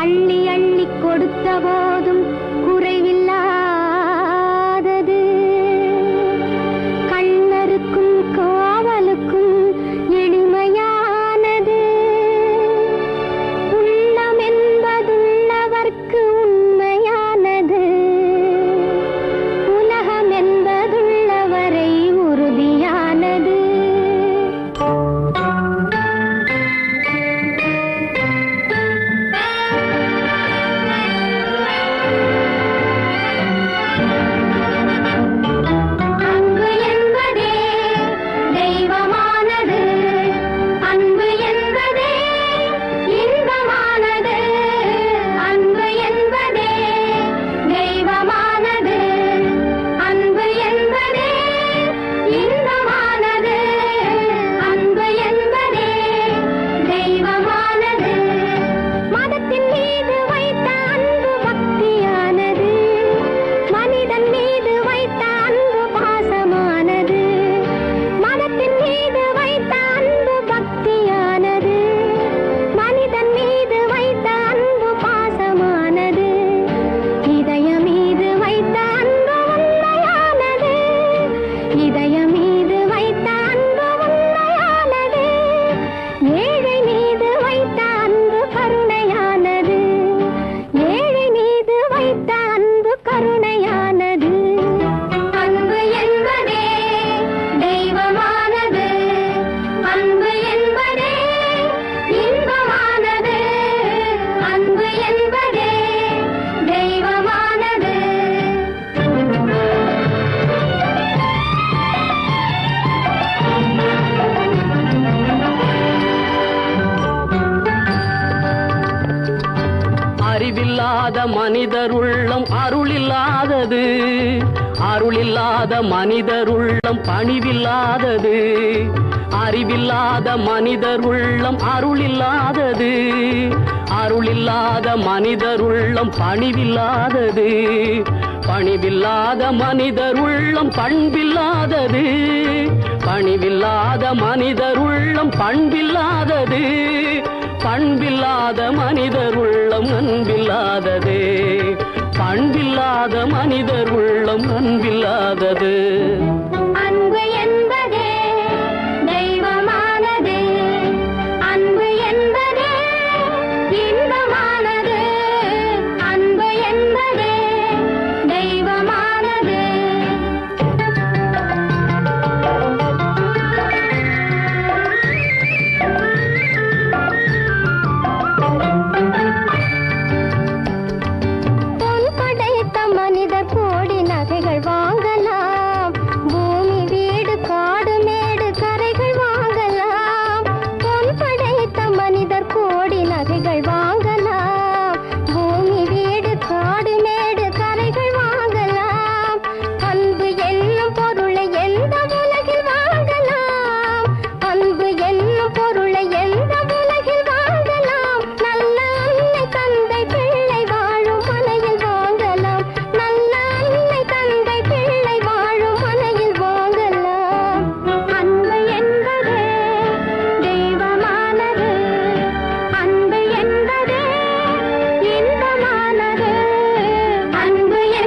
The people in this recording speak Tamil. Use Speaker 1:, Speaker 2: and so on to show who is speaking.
Speaker 1: அள்ளி அள்ளி கொடுத்த போதும் குறைவில்லாதது, கண்ணருக்கும் காவலுக்கும் எளிமையானது. உள்ளம் என்பதுள்ளவர்க்கு உண்மையானது, உலகம் என்பதுள்ளவரை உறுதியானது.
Speaker 2: அறிவில்லாத மனிதர் உள்ளம் அருளில்லாதது, அருளில்லாத மனிதர் உள்ளம் பணிவில்லாதது. அறிவில்லாத மனிதர் உள்ளம் அருளில்லாதது, அருளில்லாத மனிதர் உள்ளம் பணிவில்லாதது. பணிவில்லாத மனிதர் உள்ளம் பண்பில்லாதது, பணிவில்லாத மனிதர் உள்ளம் பண்பில்லாதது. பண்பில்லாத மனிதர் உள்ளம் அன்பில்லாதது, பண்பில்லாத மனிதர் உள்ளம் அன்பில்லாதது.